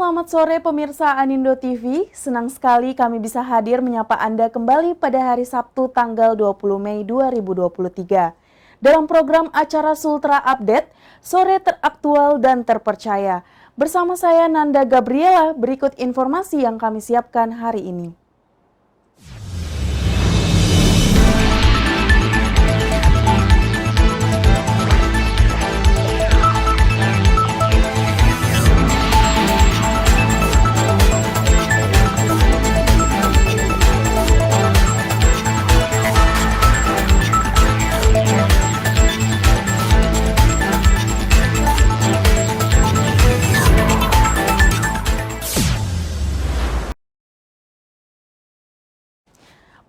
Selamat sore pemirsa Anindo TV, senang sekali kami bisa hadir menyapa Anda kembali pada hari Sabtu tanggal 20 Mei 2023. Dalam program acara Sultra Update, sore teraktual dan terpercaya. Bersama saya Nanda Gabriela, berikut informasi yang kami siapkan hari ini.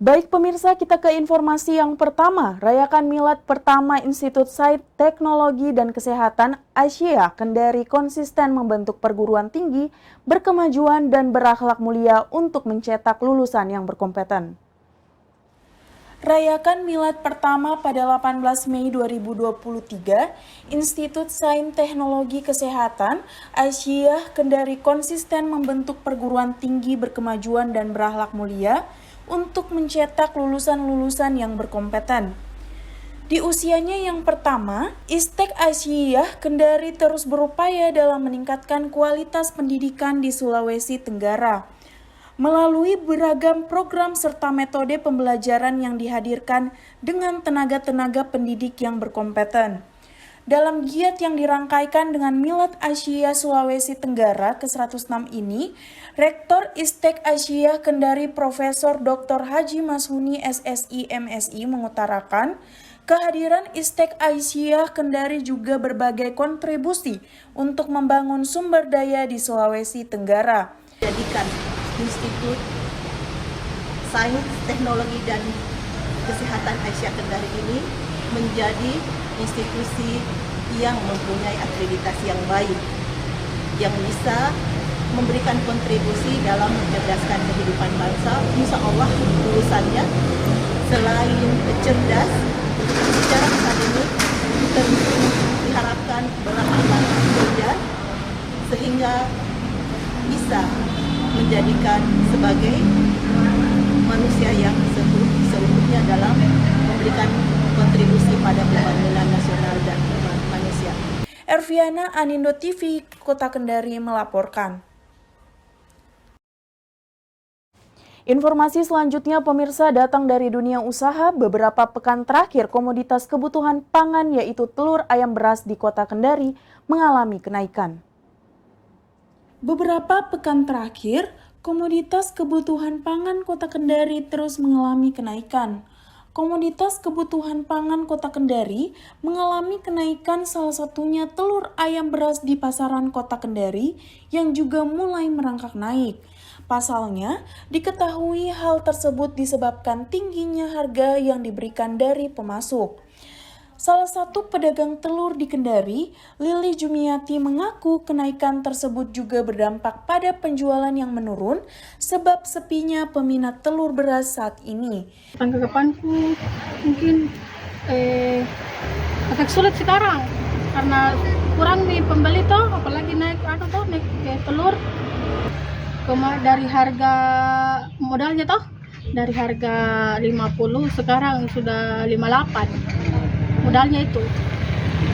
Baik pemirsa, kita ke informasi yang pertama. Rayakan Milad pertama Institut Sains Teknologi dan Kesehatan Asia Kendari konsisten membentuk perguruan tinggi, berkemajuan dan berakhlak mulia untuk mencetak lulusan yang berkompeten. Rayakan Milad pertama pada 18 Mei 2023, Institut Sains Teknologi Kesehatan Asia Kendari konsisten membentuk perguruan tinggi berkemajuan dan berakhlak mulia untuk mencetak lulusan-lulusan yang berkompeten. Di usianya yang pertama, ISTEK Asia Kendari terus berupaya dalam meningkatkan kualitas pendidikan di Sulawesi Tenggara melalui beragam program serta metode pembelajaran yang dihadirkan dengan tenaga-tenaga pendidik yang berkompeten. Dalam giat yang dirangkaikan dengan Milad Asia Sulawesi Tenggara ke-106 ini, Rektor ISTEK Asia Kendari Profesor Dr. Haji Mashuni SSI MSI mengutarakan, kehadiran ISTEK Asia Kendari juga berbagai kontribusi untuk membangun sumber daya di Sulawesi Tenggara. Jadikan Institut Sains, Teknologi, dan Kesehatan Asia Kendari ini menjadi institusi yang mempunyai akreditasi yang baik, yang bisa memberikan kontribusi dalam mencerdaskan kehidupan bangsa. Insya Allah lulusannya selain cerdas secara akademik, tentu diharapkan berakhlak mulia sehingga bisa menjadikan sebagai manusia yang seutuhnya dalam memberikan kontribusi pada pembangunan nasional dan manusia. Erviana, Anindo TV, Kota Kendari melaporkan. Informasi selanjutnya pemirsa datang dari dunia usaha. Beberapa pekan terakhir komoditas kebutuhan pangan yaitu telur ayam beras di Kota Kendari mengalami kenaikan. Beberapa pekan terakhir komoditas kebutuhan pangan Kota Kendari terus mengalami kenaikan. Komoditas kebutuhan pangan Kota Kendari mengalami kenaikan, salah satunya telur ayam beras di pasaran Kota Kendari yang juga mulai merangkak naik. Pasalnya, diketahui hal tersebut disebabkan tingginya harga yang diberikan dari pemasok. Salah satu pedagang telur di Kendari, Lili Jumiati, mengaku kenaikan tersebut juga berdampak pada penjualan yang menurun sebab sepinya peminat telur beras saat ini. Tanggapanku mungkin agak sulit sekarang karena kurang nih pembeli toh, apalagi naik telur dari harga modalnya toh dari harga 50 sekarang sudah 58 modalnya itu.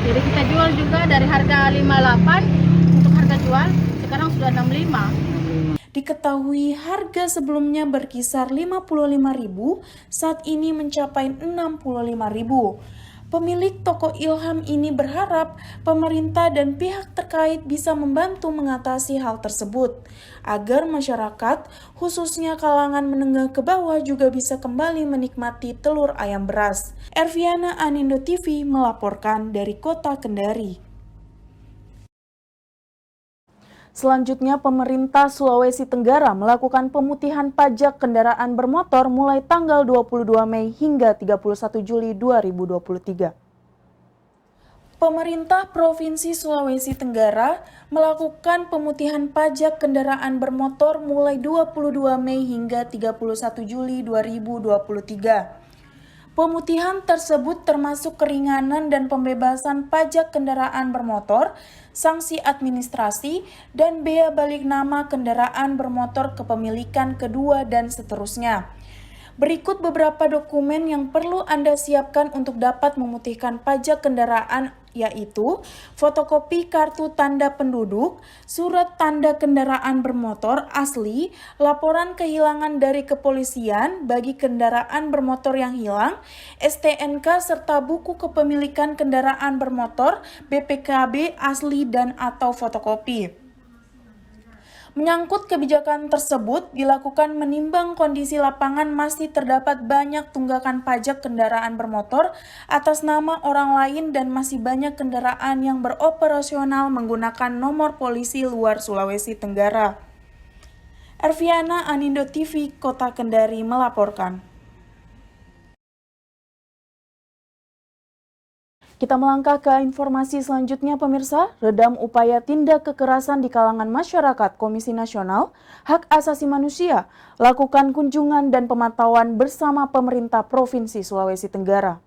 Jadi kita jual juga dari harga 58 untuk harga jual sekarang sudah 65. Diketahui harga sebelumnya berkisar 55.000, saat ini mencapai 65.000. Pemilik toko Ilham ini berharap pemerintah dan pihak terkait bisa membantu mengatasi hal tersebut, agar masyarakat, khususnya kalangan menengah ke bawah juga bisa kembali menikmati telur ayam beras. Erviana, Anindo TV melaporkan dari Kota Kendari. Selanjutnya, pemerintah Sulawesi Tenggara melakukan pemutihan pajak kendaraan bermotor mulai tanggal 22 Mei hingga 31 Juli 2023. Pemerintah Provinsi Sulawesi Tenggara melakukan pemutihan pajak kendaraan bermotor mulai 22 Mei hingga 31 Juli 2023. Pemutihan tersebut termasuk keringanan dan pembebasan pajak kendaraan bermotor, sanksi administrasi, dan bea balik nama kendaraan bermotor kepemilikan kedua dan seterusnya. Berikut beberapa dokumen yang perlu Anda siapkan untuk dapat memutihkan pajak kendaraan, yaitu fotokopi kartu tanda penduduk, surat tanda kendaraan bermotor asli, laporan kehilangan dari kepolisian bagi kendaraan bermotor yang hilang, STNK serta buku kepemilikan kendaraan bermotor BPKB asli dan atau fotokopi. Menyangkut kebijakan tersebut, dilakukan menimbang kondisi lapangan masih terdapat banyak tunggakan pajak kendaraan bermotor atas nama orang lain dan masih banyak kendaraan yang beroperasional menggunakan nomor polisi luar Sulawesi Tenggara. Erviana, Anindo TV, Kota Kendari melaporkan. Kita melangkah ke informasi selanjutnya pemirsa, redam upaya tindak kekerasan di kalangan masyarakat Komisi Nasional Hak Asasi Manusia lakukan kunjungan dan pemantauan bersama pemerintah Provinsi Sulawesi Tenggara.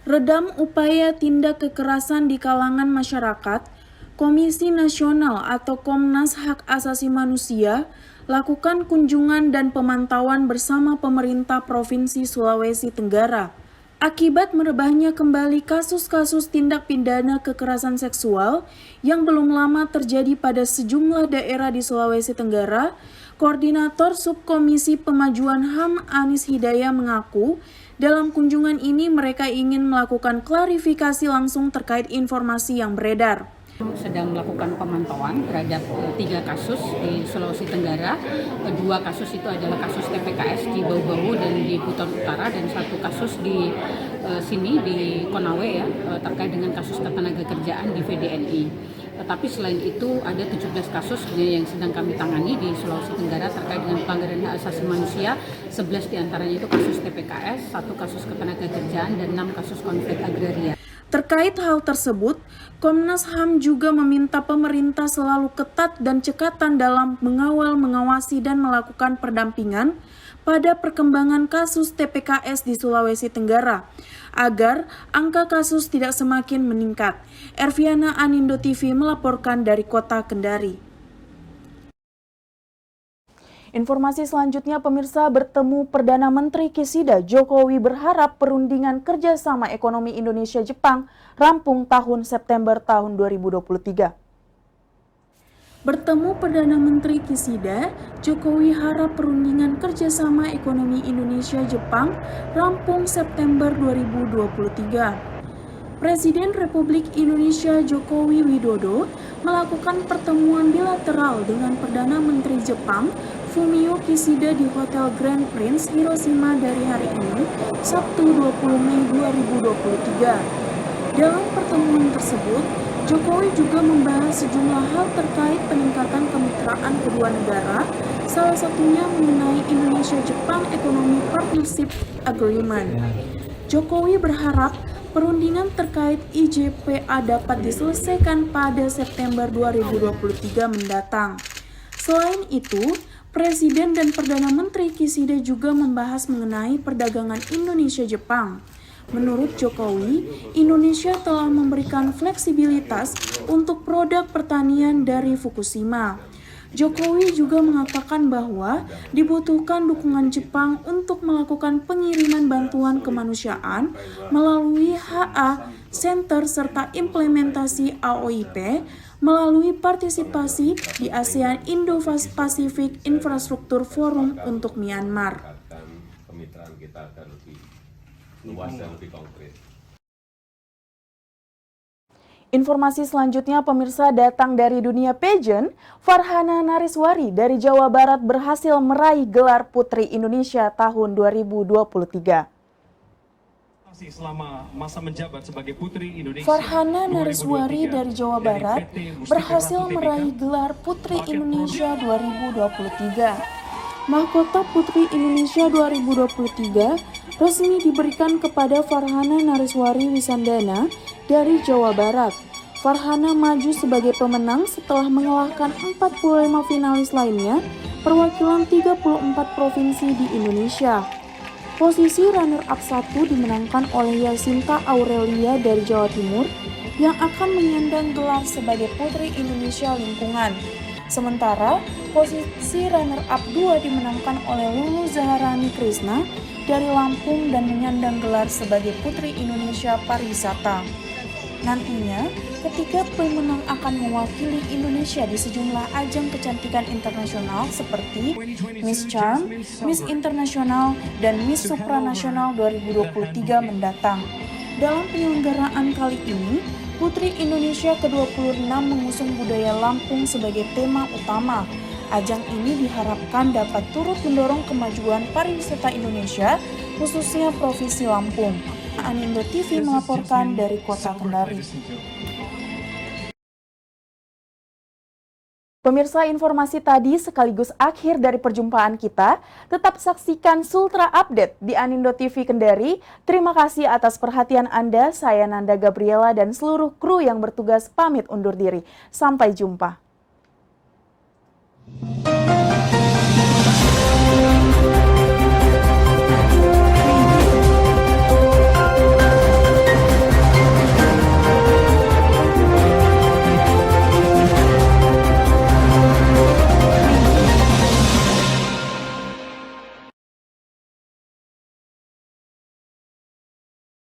Redam upaya tindak kekerasan di kalangan masyarakat, Komisi Nasional atau Komnas Hak Asasi Manusia lakukan kunjungan dan pemantauan bersama pemerintah Provinsi Sulawesi Tenggara. Akibat merebahnya kembali kasus-kasus tindak pidana kekerasan seksual yang belum lama terjadi pada sejumlah daerah di Sulawesi Tenggara, Koordinator Subkomisi Pemajuan HAM Anis Hidayah mengaku, dalam kunjungan ini mereka ingin melakukan klarifikasi langsung terkait informasi yang beredar. Sedang melakukan pemantauan terhadap 3 kasus di Sulawesi Tenggara. 2 kasus itu adalah kasus TPKS di Bau-Bau dan di Buton Utara, dan 1 kasus di sini di Konawe ya, terkait dengan kasus ketenagakerjaan di VDNI. Tetapi selain itu ada 17 kasus yang sedang kami tangani di Sulawesi Tenggara terkait dengan pelanggaran hak asasi manusia. 11 diantaranya itu kasus TPKS, 1 kasus ketenagakerjaan, dan 6 kasus konflik agraria. Terkait hal tersebut, Komnas HAM juga meminta pemerintah selalu ketat dan cekatan dalam mengawal, mengawasi, dan melakukan pendampingan pada perkembangan kasus TPKS di Sulawesi Tenggara, agar angka kasus tidak semakin meningkat. Erviana, Anindo TV melaporkan dari Kota Kendari. Informasi selanjutnya pemirsa, bertemu Perdana Menteri Kishida, Jokowi berharap perundingan kerjasama ekonomi Indonesia-Jepang rampung tahun September tahun 2023. Bertemu Perdana Menteri Kishida, Jokowi harap perundingan kerjasama ekonomi Indonesia-Jepang rampung September 2023. Presiden Republik Indonesia Joko Widodo melakukan pertemuan bilateral dengan Perdana Menteri Jepang Fumio Kishida di Hotel Grand Prince Hiroshima dari hari ini, Sabtu 20 Mei 2023. Dalam pertemuan tersebut, Jokowi juga membahas sejumlah hal terkait peningkatan kemitraan kedua negara, salah satunya mengenai Indonesia-Jepang Economic Partnership Agreement. Jokowi berharap perundingan terkait IJPA dapat diselesaikan pada September 2023 mendatang. Selain itu, Presiden dan Perdana Menteri Kishida juga membahas mengenai perdagangan Indonesia-Jepang. Menurut Jokowi, Indonesia telah memberikan fleksibilitas untuk produk pertanian dari Fukushima. Jokowi juga mengatakan bahwa dibutuhkan dukungan Jepang untuk melakukan pengiriman bantuan kemanusiaan melalui HA Center serta implementasi AOIP melalui partisipasi di ASEAN Indo-Pasifik Infrastruktur Forum untuk Myanmar. Kemitraan kita akan lebih luas dan lebih konkret. Informasi selanjutnya pemirsa datang dari dunia pageant. Farhana Nariswari dari Jawa Barat berhasil meraih gelar Putri Indonesia tahun 2023. Selama masa menjabat sebagai Putri Indonesia, Farhana Nariswari dari Jawa Barat berhasil meraih gelar Putri Indonesia 2023. Mahkota Putri Indonesia 2023 resmi diberikan kepada Farhana Nariswari Wisandana dari Jawa Barat. Farhana maju sebagai pemenang setelah mengalahkan 45 finalis lainnya perwakilan 34 provinsi di Indonesia. Posisi runner-up 1 dimenangkan oleh Yasinta Aurelia dari Jawa Timur yang akan menyandang gelar sebagai Putri Indonesia Lingkungan. Sementara posisi runner-up 2 dimenangkan oleh Lulu Zaharani Krisna dari Lampung dan menyandang gelar sebagai Putri Indonesia Pariwisata. Nantinya, ketiga pemenang akan mewakili Indonesia di sejumlah ajang kecantikan internasional seperti Miss Charm, Miss Internasional, dan Miss Supranasional 2023 mendatang. Dalam penyelenggaraan kali ini, Putri Indonesia ke-26 mengusung budaya Lampung sebagai tema utama. Ajang ini diharapkan dapat turut mendorong kemajuan pariwisata Indonesia, khususnya Provinsi Lampung. Anindo TV melaporkan dari Kota Kendari. Pemirsa, informasi tadi sekaligus akhir dari perjumpaan kita. Tetap saksikan Sultra Update di Anindo TV Kendari. Terima kasih atas perhatian Anda. Saya Nanda Gabriela dan seluruh kru yang bertugas pamit undur diri. Sampai jumpa.